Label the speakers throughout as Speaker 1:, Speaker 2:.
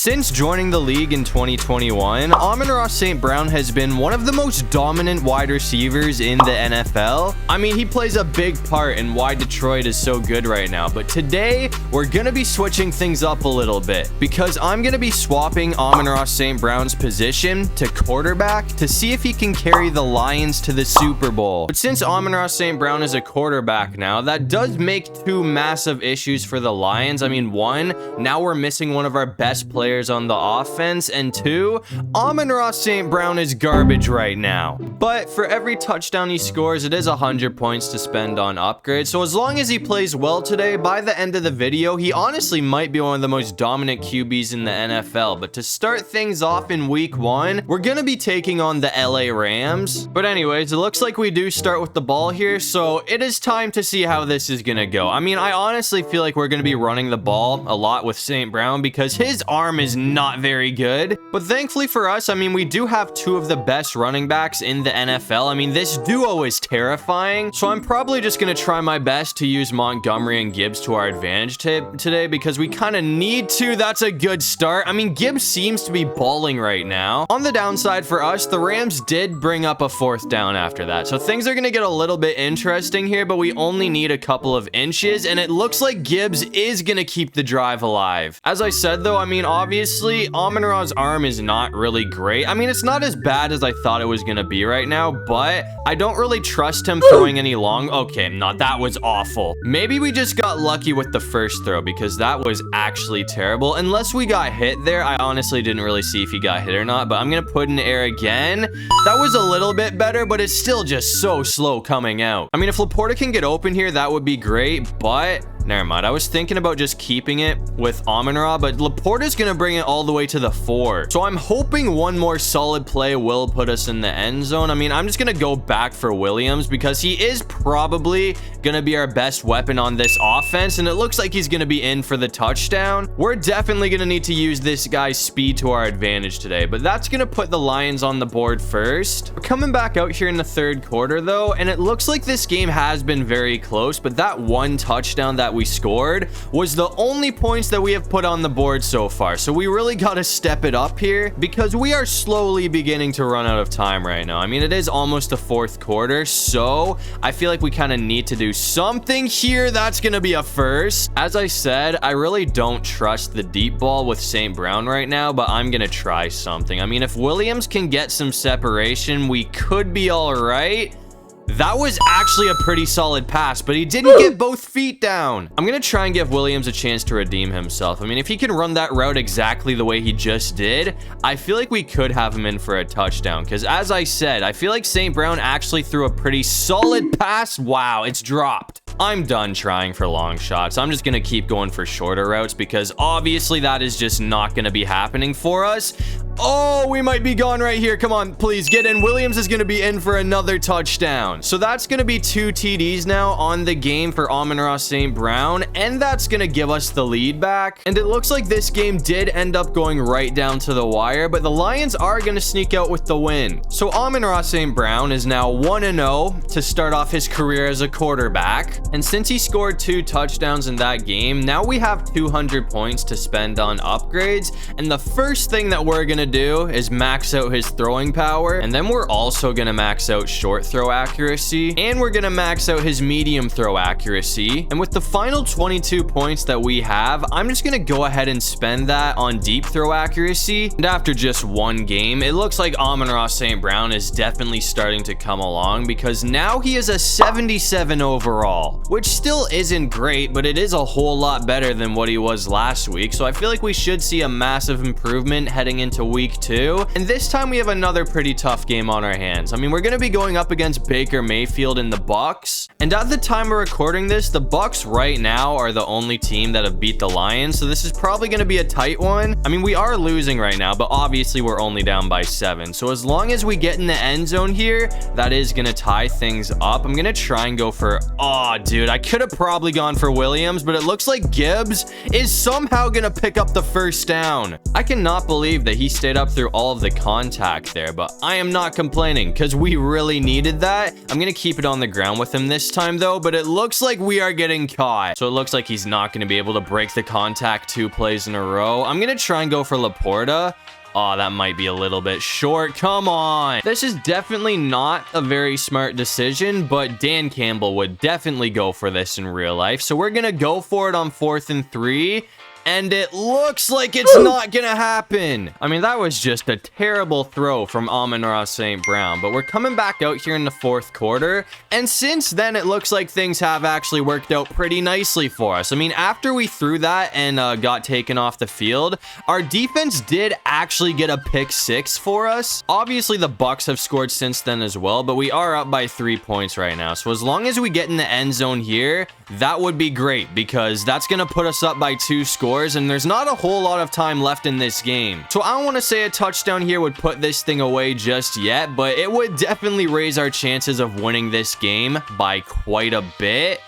Speaker 1: Since joining the league in 2021, Amon-Ra St. Brown has been one of the most dominant wide receivers in the NFL. I mean, he plays a big part in why Detroit is so good right now. But today, we're going to be switching things up a little bit because I'm going to be swapping Amon-Ra St. Brown's position to quarterback to see if he can carry the Lions to the Super Bowl. But since Amon-Ra St. Brown is a quarterback now, that does make two massive issues for the Lions. I mean, one, now we're missing one of our best players on the offense, and two, Amon-Ra St. Brown is garbage right now. But for every touchdown he scores, it is 100 points to spend on upgrades. So as long as he plays well today, by the end of the video, he honestly might be one of the most dominant QBs in the NFL. But to start things off in week 1, we're gonna be taking on the LA Rams. But anyways, it looks like we do start with the ball here, so it is time to see how this is gonna go. I mean, I honestly feel like we're gonna be running the ball a lot with St. Brown because his arm is not very good. But thankfully for us, I mean, we do have two of the best running backs in the NFL. I mean, this duo is terrifying. So I'm probably just going to try my best to use Montgomery and Gibbs to our advantage today because we kind of need to. That's a good start. I mean, Gibbs seems to be balling right now. On the downside for us, the Rams did bring up a 4th down after that. So things are going to get a little bit interesting here, but we only need a couple of inches, and it looks like Gibbs is going to keep the drive alive. As I said, though, I mean, obviously, Amon-Ra's arm is not really great. I mean, it's not as bad as I thought it was going to be right now, but I don't really trust him throwing any long. Okay, no, that was awful. Maybe we just got lucky with the first throw because that was actually terrible. Unless we got hit there, I honestly didn't really see if he got hit or not, but I'm going to put in the air again. That was a little bit better, but it's still just so slow coming out. I mean, if Laporta can get open here, that would be great, but never mind. I was thinking about just keeping it with Amon-Ra, but Laporta's going to bring it all the way to the 4. So I'm hoping one more solid play will put us in the end zone. I mean, I'm just going to go back for Williams because he is probably going to be our best weapon on this offense, and it looks like he's going to be in for the touchdown. We're definitely going to need to use this guy's speed to our advantage today, but that's going to put the Lions on the board first. We're coming back out here in the 3rd quarter, though, and it looks like this game has been very close, but that one touchdown that we scored was the only points that we have put on the board so far. So we really got to step it up here because we are slowly beginning to run out of time right now. I mean, it is almost the 4th quarter, so I feel like we kind of need to do something here. That's going to be a first. As I said, I really don't trust the deep ball with St. Brown right now, but I'm going to try something. I mean, if Williams can get some separation, we could be all right. That was actually a pretty solid pass, but he didn't get both feet down. I'm going to try and give Williams a chance to redeem himself. I mean, if he can run that route exactly the way he just did, I feel like we could have him in for a touchdown. Because as I said, I feel like St. Brown actually threw a pretty solid pass. Wow, it's dropped. I'm done trying for long shots. I'm just going to keep going for shorter routes because obviously that is just not going to be happening for us. Oh, we might be gone right here. Come on, please get in. Williams is going to be in for another touchdown. So that's going to be 2 TDs now on the game for Amon-Ra St. Brown, and that's going to give us the lead back. And it looks like this game did end up going right down to the wire, but the Lions are going to sneak out with the win. So Amon-Ra St. Brown is now 1-0 to start off his career as a quarterback. And since he scored 2 touchdowns in that game, now we have 200 points to spend on upgrades. And the first thing that we're going to do is max out his throwing power, and then we're also going to max out short throw accuracy, and we're going to max out his medium throw accuracy. And with the final 22 points that we have, I'm just going to go ahead and spend that on deep throw accuracy. And after just one game, it looks like Amon-Ra St. Brown is definitely starting to come along because now he is a 77 overall, which still isn't great, but it is a whole lot better than what he was last week. So I feel like we should see a massive improvement heading into week 2, and this time we have another pretty tough game on our hands. I mean, we're going to be going up against Baker Mayfield and the Bucs, and at the time we're recording this, the Bucs right now are the only team that have beat the Lions, so this is probably going to be a tight one. I mean, we are losing right now, but obviously we're only down by 7, so as long as we get in the end zone here, that is going to tie things up. I'm going to try and go for, oh dude, I could have probably gone for Williams, but it looks like Gibbs is somehow going to pick up the first down. I cannot believe that he stayed up through all of the contact there, but I am not complaining because we really needed that. I'm going to keep it on the ground with him this time though, but it looks like we are getting caught. So it looks like he's not going to be able to break the contact 2 plays in a row. I'm going to try and go for Laporta. Oh, that might be a little bit short. Come on. This is definitely not a very smart decision, but Dan Campbell would definitely go for this in real life. So we're going to go for it on 4th and 3. And it looks like it's not gonna happen. I mean, that was just a terrible throw from Amon-Ra St. Brown, but we're coming back out here in the 4th quarter. And since then, it looks like things have actually worked out pretty nicely for us. I mean, after we threw that and got taken off the field, our defense did actually get a pick 6 for us. Obviously, the Bucks have scored since then as well, but we are up by 3 points right now. So as long as we get in the end zone here, that would be great because that's gonna put us up by 2 scores. And there's not a whole lot of time left in this game. So I don't want to say a touchdown here would put this thing away just yet, but it would definitely raise our chances of winning this game by quite a bit,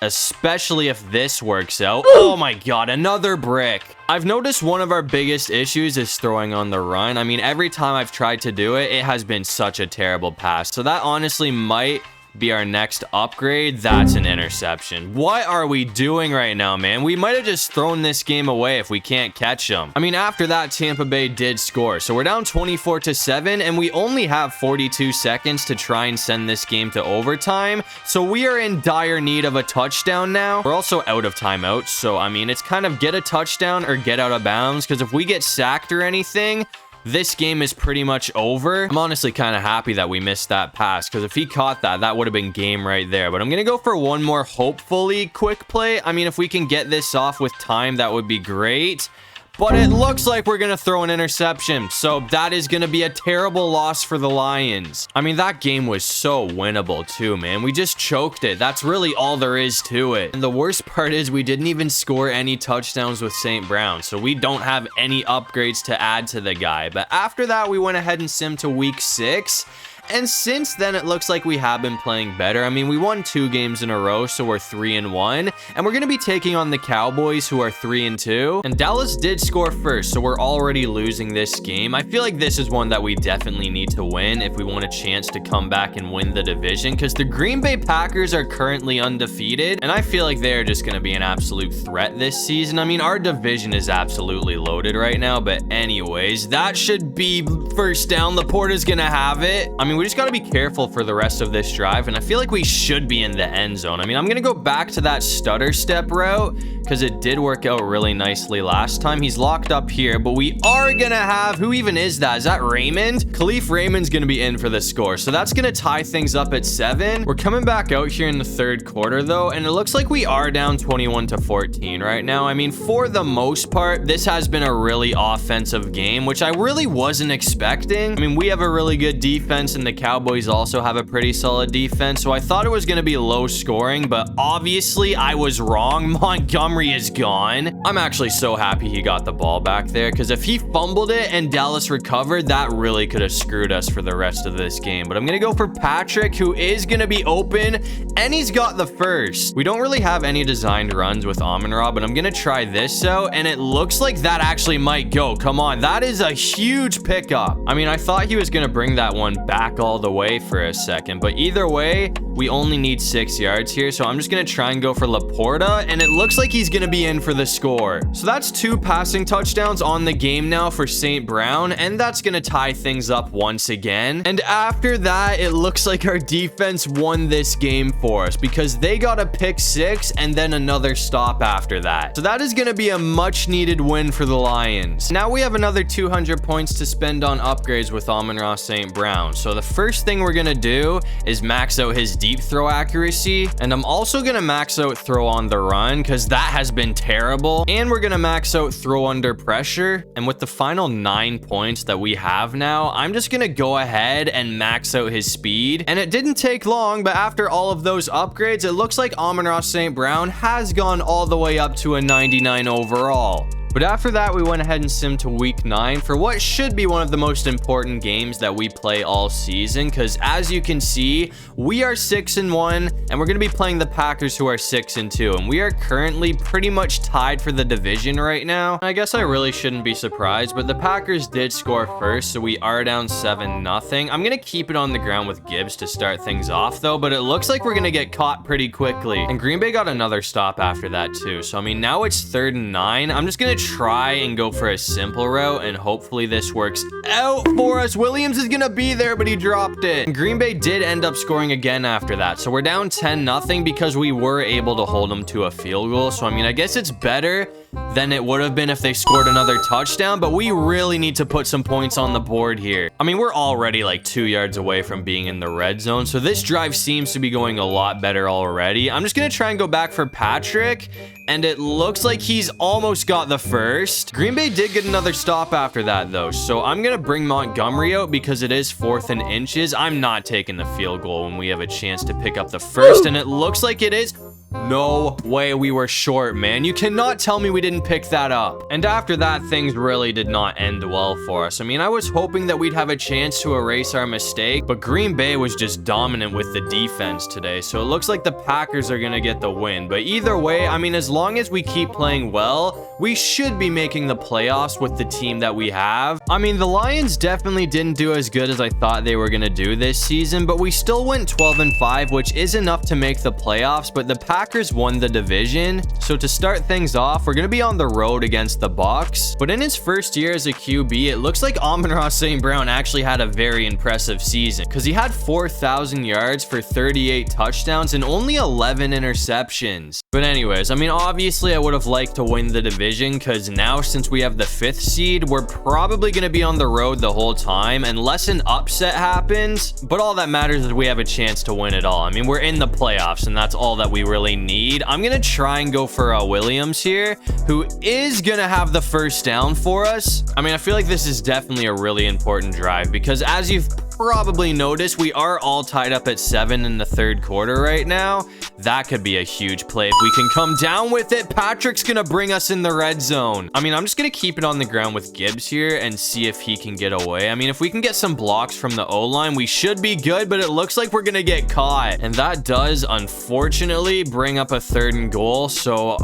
Speaker 1: especially if this works out. Oh my god, another brick. I've noticed one of our biggest issues is throwing on the run. I mean, every time I've tried to do it, it has been such a terrible pass. So that honestly might be our next upgrade. That's an interception. What are we doing right now, man? We might have just thrown this game away if we can't catch them. I mean, after that, Tampa Bay did score. So we're down 24-7, and we only have 42 seconds to try and send this game to overtime. So we are in dire need of a touchdown now. We're also out of timeouts. So, I mean, it's kind of get a touchdown or get out of bounds, because if we get sacked or anything, this game is pretty much over. I'm honestly kind of happy that we missed that pass because if he caught that, that would have been game right there. But I'm going to go for one more, hopefully, quick play. I mean, if we can get this off with time, that would be great. But it looks like we're going to throw an interception. So that is going to be a terrible loss for the Lions. I mean, that game was so winnable too, man. We just choked it. That's really all there is to it. And the worst part is we didn't even score any touchdowns with St. Brown. So we don't have any upgrades to add to the guy. But after that, we went ahead and simmed to week 6. And since then, it looks like we have been playing better. I mean, we won 2 games in a row, so we're 3-1. And we're going to be taking on the Cowboys, who are 3-2. And Dallas did score first, so we're already losing this game. I feel like this is one that we definitely need to win if we want a chance to come back and win the division, because the Green Bay Packers are currently undefeated. And I feel like they're just going to be an absolute threat this season. I mean, our division is absolutely loaded right now. But anyways, that should be first down. Laporta's going to have it. I mean, we just got to be careful for the rest of this drive, and I feel like we should be in the end zone. I mean, I'm going to go back to that stutter step route because it did work out really nicely last time. He's locked up here, but we are going to have, who even is that? Is that Raymond? Khalif Raymond's going to be in for the score, so that's going to tie things up at 7. We're coming back out here in the 3rd quarter, though, and it looks like we are down 21-14 right now. I mean, for the most part, this has been a really offensive game, which I really wasn't expecting. I mean, we have a really good defense, and the Cowboys also have a pretty solid defense, so I thought it was going to be low scoring, but obviously I was wrong. Montgomery is gone. I'm actually so happy he got the ball back there, because if he fumbled it and Dallas recovered, that really could have screwed us for the rest of this game. But I'm going to go for Patrick, who is going to be open, and he's got the first. We don't really have any designed runs with Amon-Ra, but I'm going to try this out, and it looks like that actually might go. Come on, that is a huge pickup. I mean, I thought he was going to bring that one back all the way for a second, but either way, we only need 6 yards here, so I'm just gonna try and go for Laporta, and it looks like he's gonna be in for the score. So that's 2 passing touchdowns on the game now for St. Brown, and that's gonna tie things up once again. And after that, it looks like our defense won this game for us because they got a pick 6 and then another stop after that. So that is gonna be a much needed win for the Lions. Now we have another 200 points to spend on upgrades with Amon-Ra St. Brown. So the first thing we're gonna do is max out his deep throw accuracy, and I'm also gonna max out throw on the run because that has been terrible, and we're gonna max out throw under pressure. And with the final 9 points that we have now, I'm just gonna go ahead and max out his speed. And it didn't take long, but after all of those upgrades, it looks like Amon-Ra St. Brown has gone all the way up to a 99 overall. But after that, we went ahead and simmed to week 9 for what should be one of the most important games that we play all season, because as you can see, we are 6-1, and we're going to be playing the Packers, who are 6-2, and we are currently pretty much tied for the division right now. I guess I really shouldn't be surprised, but the Packers did score first, so we are down 7-0. I'm going to keep it on the ground with Gibbs to start things off, though, but it looks like we're going to get caught pretty quickly. And Green Bay got another stop after that, too. So, I mean, now it's 3rd and 9. I'm just going to try and go for a simple route, and hopefully this works out for us. Williams is going to be there, but he dropped it. And Green Bay did end up scoring again after that. So we're down 10-0 because we were able to hold them to a field goal. So, I mean, I guess it's better than it would have been if they scored another touchdown, but we really need to put some points on the board here. I mean, we're already like 2 yards away from being in the red zone, so this drive seems to be going a lot better already. I'm just gonna try and go back for Patrick, and it looks like he's almost got the first. Green Bay did get another stop after that, though, so I'm gonna bring Montgomery out because it is 4th and inches. I'm not taking the field goal when we have a chance to pick up the first, and it looks like it is. No way, we were short, man. You cannot tell me we didn't pick that up. And after that, things really did not end well for us. I mean, I was hoping that we'd have a chance to erase our mistake, but Green Bay was just dominant with the defense today. So it looks like the Packers are gonna get the win. But either way, I mean, as long as we keep playing well, we should be making the playoffs with the team that we have. I mean, the Lions definitely didn't do as good as I thought they were gonna do this season, but we still went 12-5, which is enough to make the playoffs. But the Packers won the division. So to start things off, we're going to be on the road against the Bucs. But in his first year as a QB, it looks like Amon-Ra St. Brown actually had a very impressive season because he had 4,000 yards for 38 touchdowns and only 11 interceptions. But anyways, I mean, obviously I would have liked to win the division because now since we have the 5th seed, we're probably going to be on the road the whole time unless an upset happens. But all that matters is we have a chance to win it all. I mean, we're in the playoffs and that's all that we really need. I'm gonna try and go for Williams here, who is gonna have the first down for us. I mean, I feel like this is definitely a really important drive because as you've probably noticed, we are all tied up at 7 in the 3rd quarter right now. That could be a huge play if we can come down with it. Patrick's gonna bring us in the red zone. I mean, I'm just gonna keep it on the ground with Gibbs here and see if he can get away. I mean, if we can get some blocks from the O-line, we should be good, but it looks like we're gonna get caught. And that does, unfortunately, bring up a 3rd and goal. So,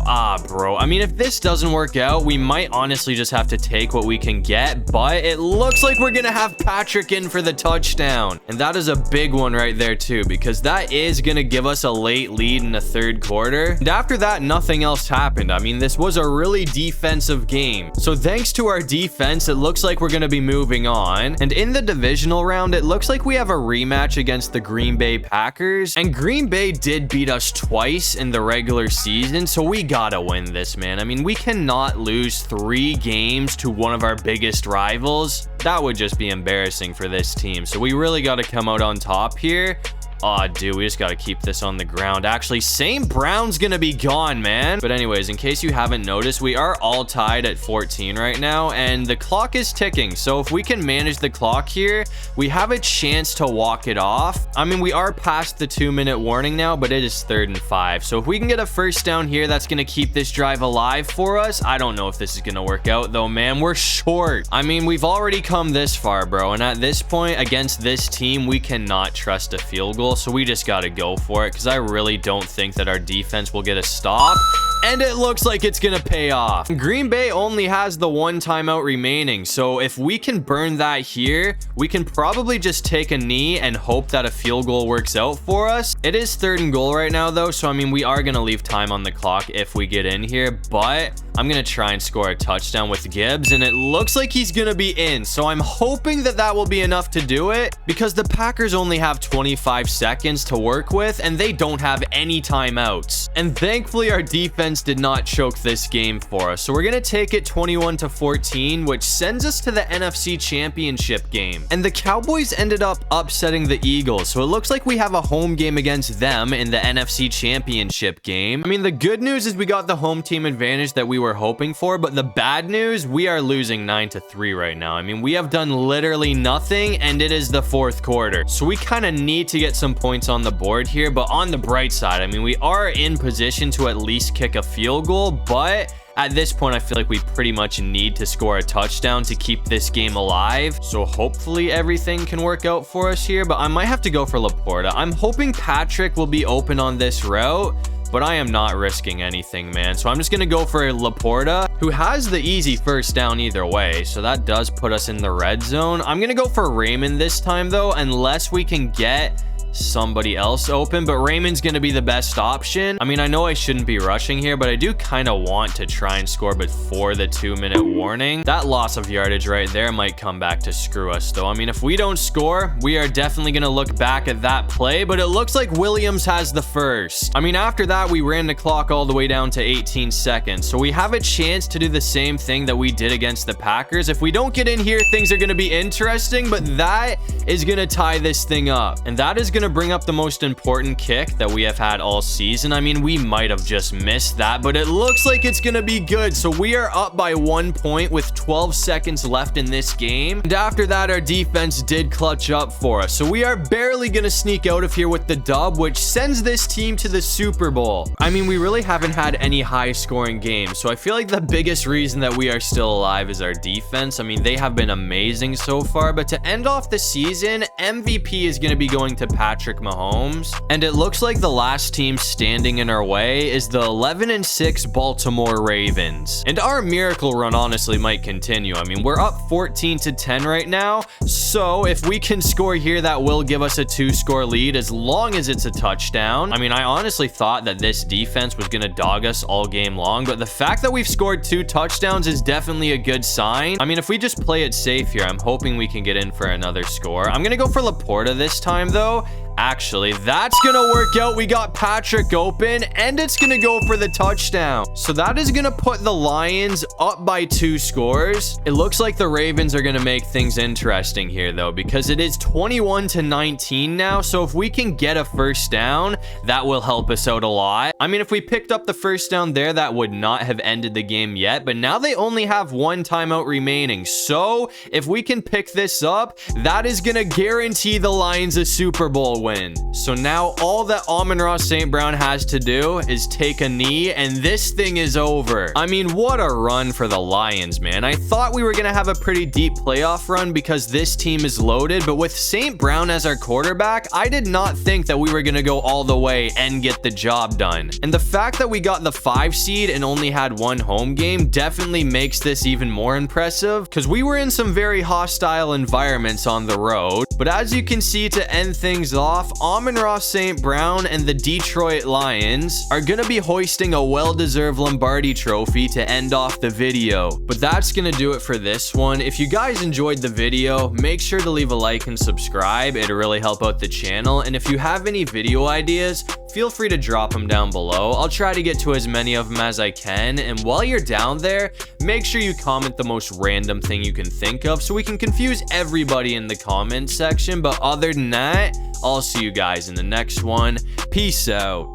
Speaker 1: bro. I mean, if this doesn't work out, we might honestly just have to take what we can get, but it looks like we're gonna have Patrick in for the touchdown. And that is a big one right there, too, because that is gonna give us a late lead in the 3rd quarter. And after that, nothing else happened. I mean, this was a really defensive game. So thanks to our defense, it looks like we're going to be moving on. And in the divisional round, it looks like we have a rematch against the Green Bay Packers. And Green Bay did beat us twice in the regular season, so we gotta win this, man. I mean, we cannot lose 3 games to one of our biggest rivals. That would just be embarrassing for this team. So we really got to come out on top here. Oh, dude, we just got to keep this on the ground. Actually, St. Brown's going to be gone, man. But anyways, in case you haven't noticed, we are all tied at 14 right now, and the clock is ticking. So if we can manage the clock here, we have a chance to walk it off. I mean, we are past the 2-minute warning now, but it is 3rd and 5. So if we can get a first down here, that's going to keep this drive alive for us. I don't know if this is going to work out, though, man. We're short. I mean, we've already come this far, bro. And at this point, against this team, we cannot trust a field goal. So we just got to go for it because I really don't think that our defense will get a stop. And it looks like it's going to pay off. Green Bay only has the 1 timeout remaining. So if we can burn that here, we can probably just take a knee and hope that a field goal works out for us. It is 3rd and goal right now, though. So, I mean, we are going to leave time on the clock if we get in here. But I'm going to try and score a touchdown with Gibbs. And it looks like he's going to be in. So I'm hoping that that will be enough to do it because the Packers only have 25 seconds to work with. And they don't have any timeouts. And thankfully, our defense did not choke this game for us. So we're going to take it 21-14, which sends us to the NFC Championship game. And the Cowboys ended up upsetting the Eagles. So it looks like we have a home game against them in the NFC Championship game. I mean, the good news is we got the home team advantage that we were hoping for, but the bad news, we are losing 9-3 right now. I mean, we have done literally nothing, and it is the 4th quarter. So we kind of need to get some points on the board here, but on the bright side, I mean, we are in position to at least kick a field goal, but at this point, I feel like we pretty much need to score a touchdown to keep this game alive. So hopefully everything can work out for us here, but I might have to go for Laporta. I'm hoping Patrick will be open on this route, but I am not risking anything, man. So I'm just going to go for Laporta, who has the easy first down either way. So that does put us in the red zone. I'm going to go for Raymond this time, though, unless we can get somebody else open, but Raymond's gonna be the best option. I mean, I know I shouldn't be rushing here, but I do kind of want to try and score before the 2-minute warning. That loss of yardage right there might come back to screw us, though. I mean, if we don't score, we are definitely gonna look back at that play, but it looks like Williams has the first. I mean, after that, we ran the clock all the way down to 18 seconds, so we have a chance to do the same thing that we did against the Packers. If we don't get in here, things are gonna be interesting, but that is gonna tie this thing up, and that is gonna bring up the most important kick that we have had all season. I mean, we might have just missed that, but it looks like it's gonna be good. So we are up by 1 point with 12 seconds left in this game, and after that, our defense did clutch up for us. So we are barely gonna sneak out of here with the dub, which sends this team to the Super Bowl. I mean, we really haven't had any high scoring games, so I feel like the biggest reason that we are still alive is our defense. I mean, they have been amazing so far, but to end off the season, MVP is gonna be going to Patrick Mahomes, and it looks like the last team standing in our way is the 11-6 Baltimore Ravens, and our miracle run honestly might continue. I mean, we're up 14-10 right now, so if we can score here, that will give us a 2-score lead as long as it's a touchdown. I mean, I honestly thought that this defense was gonna dog us all game long, but the fact that we've scored 2 touchdowns is definitely a good sign. I mean, if we just play it safe here, I'm hoping we can get in for another score. I'm gonna go for Laporta this time, though. Actually, that's gonna work out. We got Patrick open, and it's gonna go for the touchdown. So that is gonna put the Lions up by 2 scores. It looks like the Ravens are gonna make things interesting here, though, because it is 21-19 now. So if we can get a first down, that will help us out a lot. I mean, if we picked up the first down there, that would not have ended the game yet, but now they only have 1 timeout remaining. So if we can pick this up, that is gonna guarantee the Lions a Super Bowl win. So now all that Amon-Ra St. Brown has to do is take a knee, and this thing is over. I mean, what a run for the Lions, man. I thought we were gonna have a pretty deep playoff run because this team is loaded, but with St. Brown as our quarterback, I did not think that we were gonna go all the way and get the job done. And the fact that we got the 5 seed and only had 1 home game definitely makes this even more impressive, because we were in some very hostile environments on the road. But as you can see, to end things off, Amon-Ra St. Brown and the Detroit Lions are gonna be hoisting a well-deserved Lombardi trophy to end off the video. But that's gonna do it for this one. If you guys enjoyed the video, make sure to leave a like and subscribe. It'll really help out the channel. And if you have any video ideas, feel free to drop them down below. I'll try to get to as many of them as I can. And while you're down there, make sure you comment the most random thing you can think of so we can confuse everybody in the comment section. But other than that, I'll see you guys in the next one. Peace out.